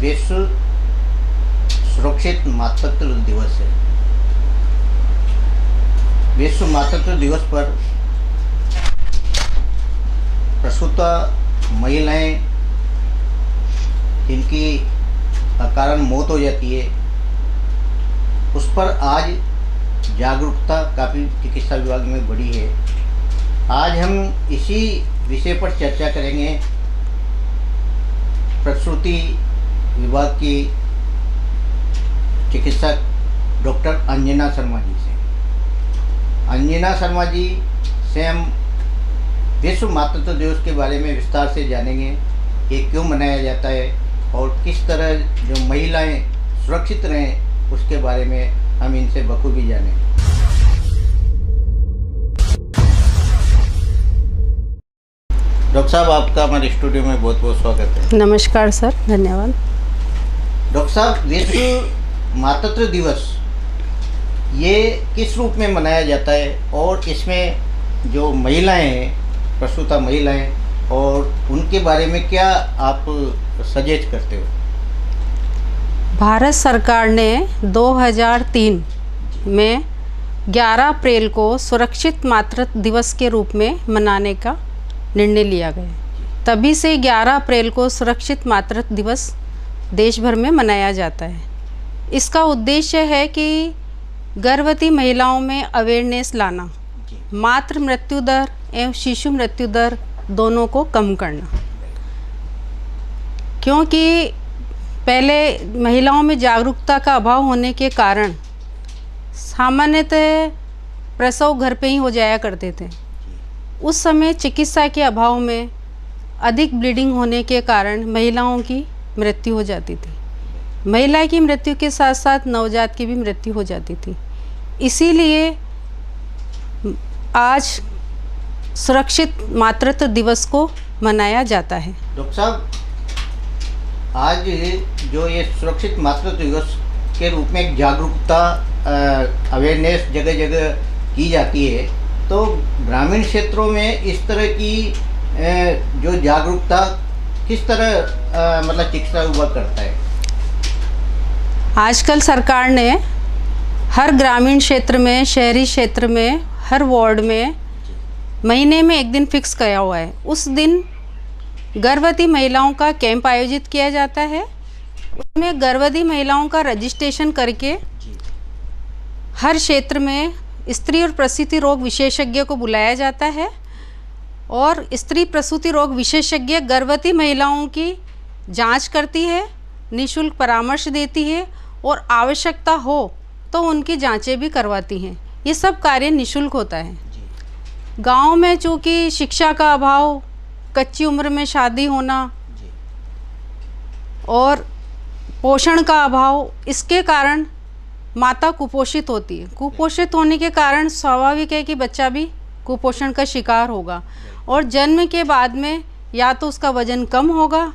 विश्व सुरक्षित मातृत्व दिवस है। विश्व मातृत्व दिवस पर प्रसूता महिलाएं जिनकी अकारण मौत हो जाती है, उस पर आज जागरूकता काफ़ी चिकित्सा विभाग में बढ़ी है। आज हम इसी विषय पर चर्चा करेंगे प्रसूति विभाग की चिकित्सक डॉक्टर अंजना शर्मा जी से। अंजना शर्मा जी से हम विश्व मातृत्व दिवस के बारे में विस्तार से जानेंगे। ये क्यों मनाया जाता है और किस तरह जो महिलाएं सुरक्षित रहें उसके बारे में हम इनसे बखूबी जानें। डॉक्टर साहब, आपका हमारे स्टूडियो में बहुत बहुत स्वागत है। नमस्कार सर, धन्यवाद। डॉक्टर साहब, विश्व मातृत्व दिवस ये किस रूप में मनाया जाता है और इसमें जो महिलाएं हैं, प्रसूता महिलाएं, और उनके बारे में क्या आप सजेस्ट करते हो? भारत सरकार ने 2003 में 11 अप्रैल को सुरक्षित मातृत्व दिवस के रूप में मनाने का निर्णय लिया गया। तभी से 11 अप्रैल को सुरक्षित मातृत्व दिवस देश भर में मनाया जाता है। इसका उद्देश्य है कि गर्भवती महिलाओं में अवेयरनेस लाना, मातृ मृत्यु दर एवं शिशु मृत्यु दर दोनों को कम करना। क्योंकि पहले महिलाओं में जागरूकता का अभाव होने के कारण सामान्यतः प्रसव घर पे ही हो जाया करते थे। उस समय चिकित्सा के अभाव में अधिक ब्लीडिंग होने के कारण महिलाओं की मृत्यु हो जाती थी। महिला की मृत्यु के साथ साथ नवजात की भी मृत्यु हो जाती थी। इसीलिए आज सुरक्षित मातृत्व दिवस को मनाया जाता है। डॉक्टर साहब, आज जो ये सुरक्षित मातृत्व दिवस के रूप में एक जागरूकता अवेयरनेस जगह जगह की जाती है, तो ग्रामीण क्षेत्रों में इस तरह की जो जागरूकता किस तरह मतलब चिकित्सा विभाग करता है? आजकल सरकार ने हर ग्रामीण क्षेत्र में, शहरी क्षेत्र में, हर वार्ड में महीने में एक दिन फिक्स किया हुआ है। उस दिन गर्भवती महिलाओं का कैंप आयोजित किया जाता है। उसमें गर्भवती महिलाओं का रजिस्ट्रेशन करके हर क्षेत्र में स्त्री और प्रसूति रोग विशेषज्ञ को बुलाया जाता है और स्त्री प्रसूति रोग विशेषज्ञ गर्भवती महिलाओं की जांच करती है, निःशुल्क परामर्श देती है और आवश्यकता हो तो उनकी जांचें भी करवाती हैं। ये सब कार्य निःशुल्क होता है। गांव में चूँकि शिक्षा का अभाव, कच्ची उम्र में शादी होना और पोषण का अभाव, इसके कारण माता कुपोषित होती है। कुपोषित होने के कारण स्वाभाविक है कि बच्चा भी कुपोषण का शिकार होगा और जन्म के बाद में या तो उसका वजन कम होगा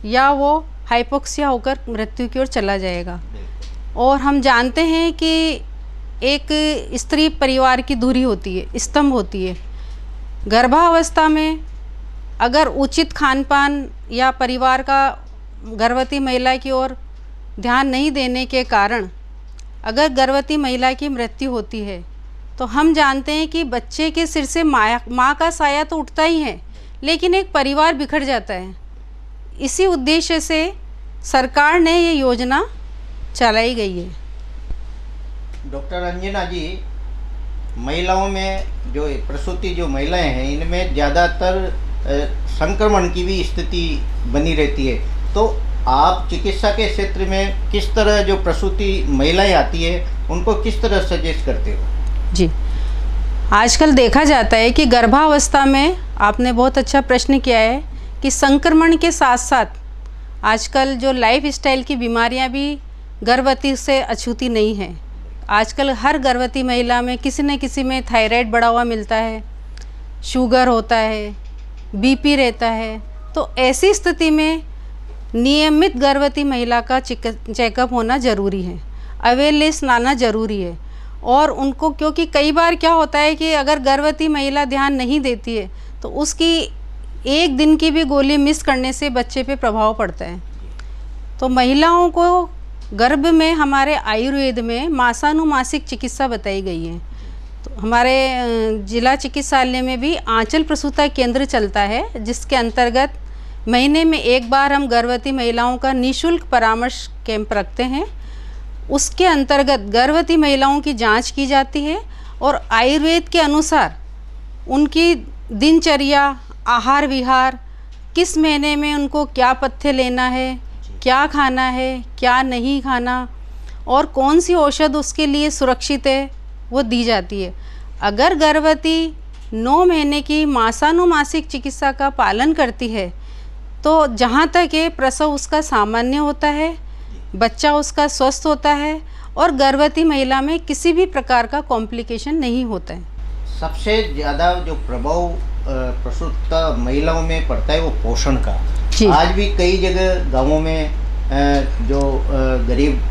या वो हाइपोक्सिया होकर मृत्यु की ओर चला जाएगा। और हम जानते हैं कि एक स्त्री परिवार की धुरी होती है, स्तंभ होती है। गर्भावस्था में अगर उचित खान पान या परिवार का गर्भवती महिला की ओर ध्यान नहीं देने के कारण अगर गर्भवती महिला की मृत्यु होती है तो हम जानते हैं कि बच्चे के सिर से माँ का साया तो उठता ही है, लेकिन एक परिवार बिखर जाता है। इसी उद्देश्य से सरकार ने ये योजना चलाई गई है। डॉक्टर अंजना जी, महिलाओं में जो प्रसूति जो महिलाएं हैं, इनमें ज़्यादातर संक्रमण की भी स्थिति बनी रहती है, तो आप चिकित्सा के क्षेत्र में किस तरह जो प्रसूति महिलाएं आती है उनको किस तरह सजेस्ट करते हो? जी, आजकल देखा जाता है कि गर्भावस्था में, आपने बहुत अच्छा प्रश्न किया है, कि संक्रमण के साथ साथ आजकल जो लाइफ स्टाइल की बीमारियां भी गर्भवती से अछूती नहीं हैं। आजकल हर गर्भवती महिला में किसी न किसी में थायराइड बढ़ा हुआ मिलता है, शुगर होता है, बीपी रहता है। तो ऐसी स्थिति में नियमित गर्भवती महिला का चेकअप होना ज़रूरी है, अवेयरनेस लाना ज़रूरी है। और उनको, क्योंकि कई बार क्या होता है कि अगर गर्भवती महिला ध्यान नहीं देती है तो उसकी एक दिन की भी गोली मिस करने से बच्चे पे प्रभाव पड़ता है। तो महिलाओं को गर्भ में हमारे आयुर्वेद में मासानुमासिक चिकित्सा बताई गई है। तो हमारे जिला चिकित्सालय में भी आंचल प्रसूता केंद्र चलता है, जिसके अंतर्गत महीने में एक बार हम गर्भवती महिलाओं का निःशुल्क परामर्श कैंप रखते हैं। उसके अंतर्गत गर्भवती महिलाओं की जांच की जाती है और आयुर्वेद के अनुसार उनकी दिनचर्या, आहार विहार, किस महीने में उनको क्या पथ्य लेना है, क्या खाना है, क्या नहीं खाना और कौन सी औषध उसके लिए सुरक्षित है, वो दी जाती है। अगर गर्भवती 9 महीने की मासानुमासिक चिकित्सा का पालन करती है तो जहाँ तक ये प्रसव उसका सामान्य होता है, बच्चा उसका स्वस्थ होता है और गर्भवती महिला में किसी भी प्रकार का कॉम्प्लिकेशन नहीं होता है। सबसे ज़्यादा जो प्रभाव प्रसूता महिलाओं में पड़ता है वो पोषण का। आज भी कई जगह गांवों में जो गरीब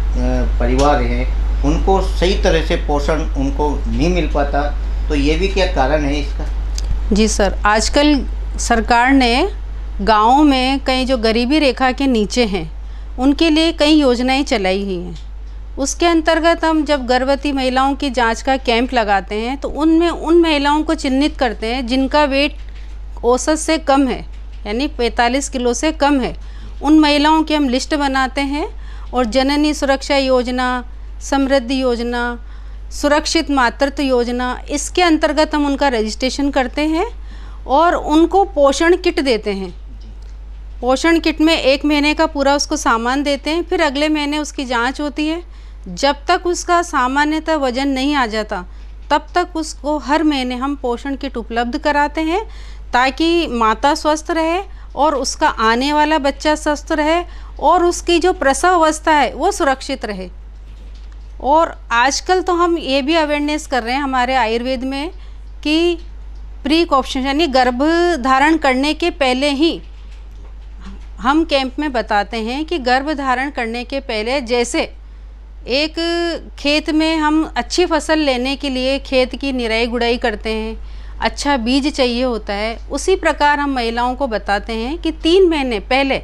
परिवार हैं उनको सही तरह से पोषण उनको नहीं मिल पाता, तो ये भी क्या कारण है इसका? जी सर, आजकल सरकार ने गाँव में कई जो गरीबी रेखा के नीचे हैं उनके लिए कई योजनाएं चलाई हुई हैं। उसके अंतर्गत हम जब गर्भवती महिलाओं की जांच का कैंप लगाते हैं तो उनमें उन महिलाओं को चिन्हित करते हैं जिनका वेट औसत से कम है, यानी 45 किलो से कम है। उन महिलाओं की हम लिस्ट बनाते हैं और जननी सुरक्षा योजना, समृद्धि योजना, सुरक्षित मातृत्व योजना, इसके अंतर्गत हम उनका रजिस्ट्रेशन करते हैं और उनको पोषण किट देते हैं। पोषण किट में 1 महीने का पूरा उसको सामान देते हैं, फिर अगले महीने उसकी जांच होती है। जब तक उसका सामान्यतः वजन नहीं आ जाता तब तक उसको हर महीने हम पोषण किट उपलब्ध कराते हैं ताकि माता स्वस्थ रहे और उसका आने वाला बच्चा स्वस्थ रहे और उसकी जो प्रसव अवस्था है वो सुरक्षित रहे। और आजकल तो हम ये भी अवेयरनेस कर रहे हैं हमारे आयुर्वेद में कि प्रीकॉप्शन यानी गर्भ धारण करने के पहले ही हम कैंप में बताते हैं कि गर्भ धारण करने के पहले जैसे एक खेत में हम अच्छी फसल लेने के लिए खेत की निराई गुड़ाई करते हैं, अच्छा बीज चाहिए होता है, उसी प्रकार हम महिलाओं को बताते हैं कि 3 महीने पहले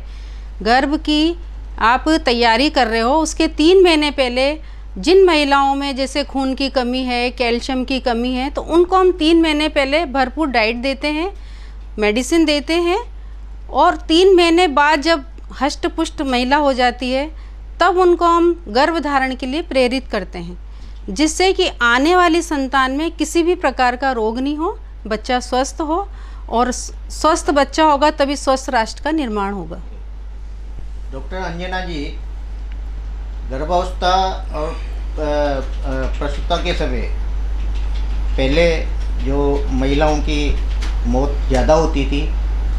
गर्भ की आप तैयारी कर रहे हो, उसके 3 महीने पहले जिन महिलाओं में जैसे खून की कमी है, कैल्शियम की कमी है, तो उनको हम 3 महीने पहले भरपूर डाइट देते हैं, मेडिसिन देते हैं और 3 महीने बाद जब हष्ट पुष्ट महिला हो जाती है तब उनको हम गर्भ धारण के लिए प्रेरित करते हैं, जिससे कि आने वाली संतान में किसी भी प्रकार का रोग नहीं हो, बच्चा स्वस्थ हो और स्वस्थ बच्चा होगा तभी स्वस्थ राष्ट्र का निर्माण होगा। डॉक्टर अंजना जी, गर्भावस्था और प्रसूता के समय पहले जो महिलाओं की मौत ज़्यादा होती थी,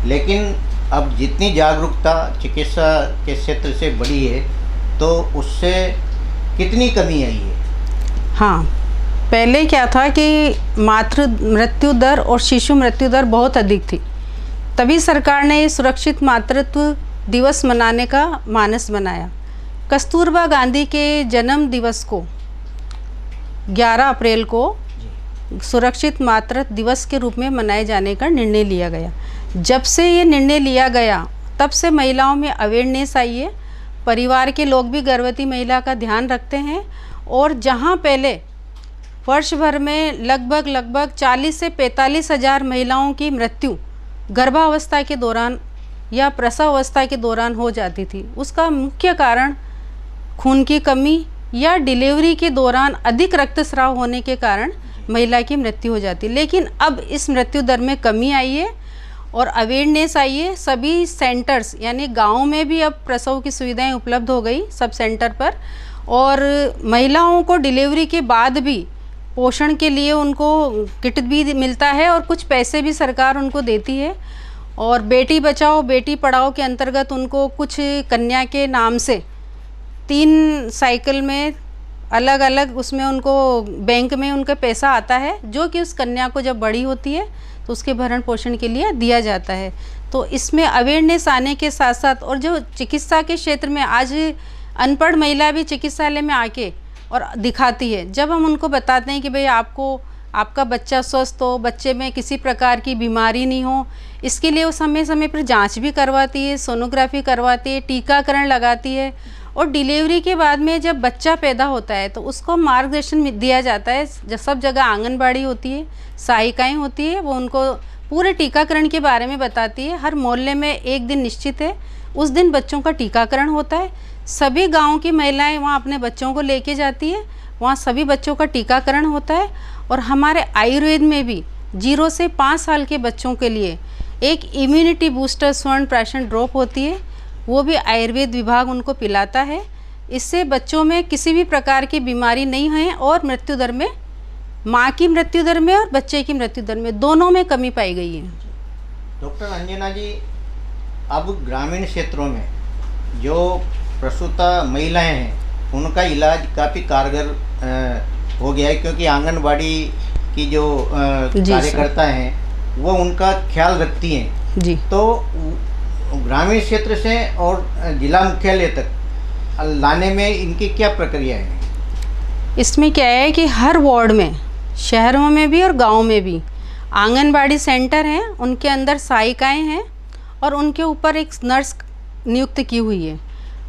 लेकिन अब जितनी जागरूकता चिकित्सा के क्षेत्र से बढ़ी है तो उससे कितनी कमी आई है? हाँ, पहले क्या था कि मातृ मृत्यु दर और शिशु मृत्यु दर बहुत अधिक थी, तभी सरकार ने सुरक्षित मातृत्व दिवस मनाने का मानस बनाया। कस्तूरबा गांधी के जन्म दिवस को 11 अप्रैल को सुरक्षित मातृत्व दिवस के रूप में मनाए जाने का निर्णय लिया गया। जब से ये निर्णय लिया गया तब से महिलाओं में अवेयरनेस आई है, परिवार के लोग भी गर्भवती महिला का ध्यान रखते हैं और जहां पहले वर्ष भर में लगभग 40 से 45 हज़ार महिलाओं की मृत्यु गर्भावस्था के दौरान या प्रसव अवस्था के दौरान हो जाती थी, उसका मुख्य कारण खून की कमी या डिलीवरी के दौरान अधिक रक्तस्राव होने के कारण महिला की मृत्यु हो जाती। लेकिन अब इस मृत्यु दर में कमी आई है और अवेयरनेस आई है। सभी सेंटर्स यानी गाँव में भी अब प्रसव की सुविधाएं उपलब्ध हो गई सब सेंटर पर, और महिलाओं को डिलीवरी के बाद भी पोषण के लिए उनको किट भी मिलता है और कुछ पैसे भी सरकार उनको देती है। और बेटी बचाओ बेटी पढ़ाओ के अंतर्गत उनको कुछ कन्या के नाम से 3 साइकिल में अलग अलग उसमें उनको बैंक में उनका पैसा आता है, जो कि उस कन्या को जब बड़ी होती है तो उसके भरण पोषण के लिए दिया जाता है। तो इसमें अवेयरनेस आने के साथ साथ और जो चिकित्सा के क्षेत्र में आज अनपढ़ महिला भी चिकित्सालय में आके और दिखाती है, जब हम उनको बताते हैं कि भाई आपको आपका बच्चा स्वस्थ हो, बच्चे में किसी प्रकार की बीमारी नहीं हो, इसके लिए वो समय समय पर जांच भी करवाती है, सोनोग्राफी करवाती है, टीकाकरण लगाती है। और डिलीवरी के बाद में जब बच्चा पैदा होता है तो उसको मार्गदर्शन दिया जाता है। सब जगह आंगनबाड़ी होती है, सहायिकाएँ होती है, वो उनको पूरे टीकाकरण के बारे में बताती है। हर मोहल्ले में एक दिन निश्चित है, उस दिन बच्चों का टीकाकरण होता है। सभी गाँव की महिलाएँ वहाँ अपने बच्चों को लेके जाती है, वहाँ सभी बच्चों का टीकाकरण होता है। और हमारे आयुर्वेद में भी 0 से 5 साल के बच्चों के लिए एक इम्यूनिटी बूस्टर स्वर्ण प्राशन ड्रॉप होती है, वो भी आयुर्वेद विभाग उनको पिलाता है। इससे बच्चों में किसी भी प्रकार की बीमारी नहीं है और मृत्यु दर में, माँ की मृत्यु दर में और बच्चे की मृत्यु दर में, दोनों में कमी पाई गई है। डॉक्टर अंजना जी, अब ग्रामीण क्षेत्रों में जो प्रसूता महिलाएं हैं उनका इलाज काफ़ी कारगर हो गया है, क्योंकि आंगनबाड़ी की जो कार्यकर्ता हैं वो उनका ख्याल रखती हैं जी। तो ग्रामीण क्षेत्र से और जिला मुख्यालय तक लाने में इनकी क्या प्रक्रिया है? इसमें क्या है कि हर वार्ड में, शहरों में भी और गांव में भी आंगनबाड़ी सेंटर हैं, उनके अंदर सहायिकाएँ हैं और उनके ऊपर एक नर्स नियुक्त की हुई है।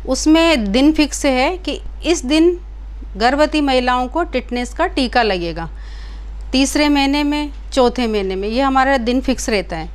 उसमें दिन फिक्स है कि इस दिन गर्भवती महिलाओं को टिटनेस का टीका लगेगा, 3रे महीने में, 4थे महीने में, ये हमारा दिन फिक्स रहता है।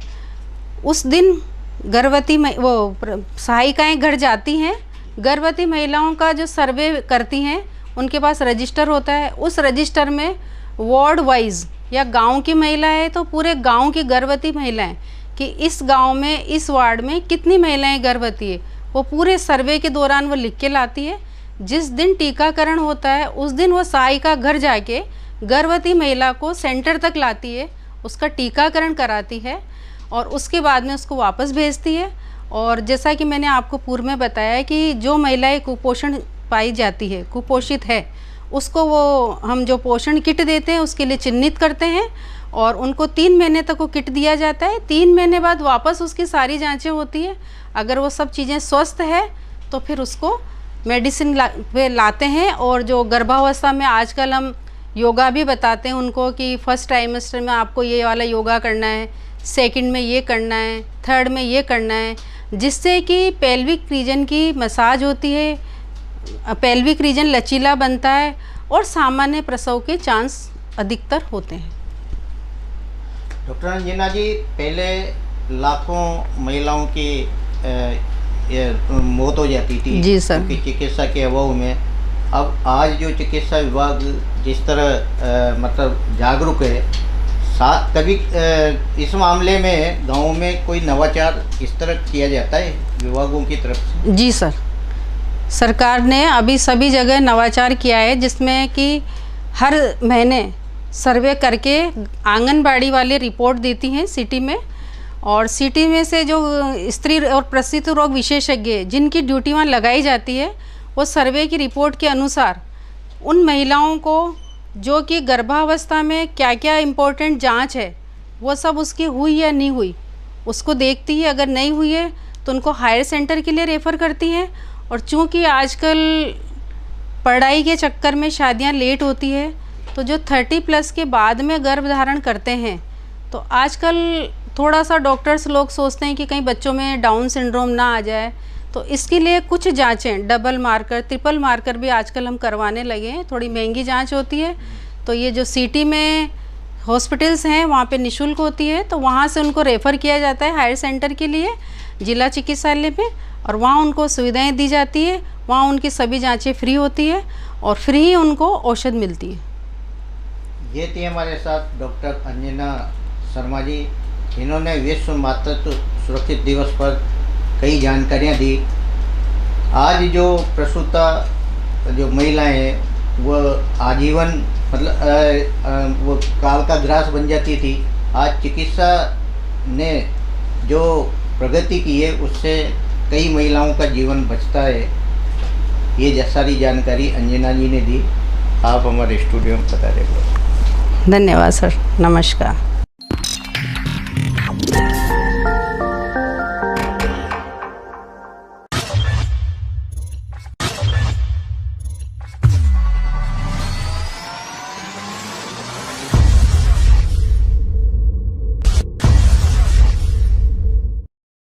उस दिन गर्भवती वो सहायिकाएँ घर जाती हैं, गर्भवती महिलाओं का जो सर्वे करती हैं, उनके पास रजिस्टर होता है। उस रजिस्टर में वार्ड वाइज या गांव की महिला है तो पूरे गांव की गर्भवती महिलाएं कि इस गांव में, इस वार्ड में कितनी महिलाएं गर्भवती है, वो पूरे सर्वे के दौरान वो लिख के लाती है। जिस दिन टीकाकरण होता है उस दिन वो सहायिका घर जाके गर्भवती महिला को सेंटर तक लाती है, उसका टीकाकरण कराती है और उसके बाद में उसको वापस भेजती है। और जैसा कि मैंने आपको पूर्व में बताया कि जो महिलाएं कुपोषण पाई जाती है, कुपोषित है, उसको वो हम जो पोषण किट देते हैं उसके लिए चिन्हित करते हैं और उनको 3 महीने तक वो किट दिया जाता है। 3 महीने बाद वापस उसकी सारी जांचें होती है। अगर वो सब चीज़ें स्वस्थ है तो फिर उसको मेडिसिन पे लाते हैं। और जो गर्भावस्था में आजकल हम योगा भी बताते हैं उनको कि फर्स्ट ट्राइमेस्टर में आपको ये वाला योगा करना है, सेकंड में ये करना है, थर्ड में ये करना है, जिससे कि पेल्विक रीजन की मसाज होती है, पेल्विक रीजन लचीला बनता है और सामान्य प्रसव के चांस अधिकतर होते हैं। डॉक्टर अंजना जी, पहले लाखों महिलाओं की मौत हो जाती थी जी सर, क्योंकि चिकित्सा के अभाव में। अब आज जो चिकित्सा विभाग जिस तरह मतलब जागरूक है, कभी इस मामले में गांव में कोई नवाचार इस तरह किया जाता है विभागों की तरफ से? जी सर, सरकार ने अभी सभी जगह नवाचार किया है, जिसमें कि हर महीने सर्वे करके आंगनबाड़ी वाले रिपोर्ट देती हैं सिटी में। और सिटी में से जो स्त्री और प्रसूति रोग विशेषज्ञ जिनकी ड्यूटी वहाँ लगाई जाती है, वो सर्वे की रिपोर्ट के अनुसार उन महिलाओं को जो कि गर्भावस्था में क्या क्या इम्पोर्टेंट जांच है वो सब उसकी हुई या नहीं हुई उसको देखती है। अगर नहीं हुई है तो उनको हायर सेंटर के लिए रेफ़र करती हैं। और चूँकि आजकल पढ़ाई के चक्कर में शादियां लेट होती है, तो जो 30+ के बाद में गर्भ धारण करते हैं, तो आजकल थोड़ा सा डॉक्टर्स लोग सोचते हैं कि कहीं बच्चों में डाउन सिंड्रोम ना आ जाए, तो इसके लिए कुछ जांचें, डबल मार्कर, ट्रिपल मार्कर भी आजकल हम करवाने लगे हैं। थोड़ी महंगी जांच होती है, तो ये जो सिटी में हॉस्पिटल्स हैं वहाँ पे निःशुल्क होती है, तो वहाँ से उनको रेफ़र किया जाता है हायर सेंटर के लिए जिला चिकित्सालय में, और वहाँ उनको सुविधाएं दी जाती है। वहाँ उनकी सभी जांचें फ्री होती है और फ्री ही उनको औषध मिलती है। ये थी हमारे साथ डॉक्टर अंजना शर्मा जी। इन्होंने विश्व मातृत्व सुरक्षित दिवस पर कई जानकारियाँ दी। आज जो प्रसूता जो महिलाएं हैं वो आजीवन मतलब वो काल का ग्रास बन जाती थी। आज चिकित्सा ने जो प्रगति की है उससे कई महिलाओं का जीवन बचता है। ये सारी जानकारी अंजना जी ने दी। आप हमारे स्टूडियो में बता रहे हो। धन्यवाद सर, नमस्कार।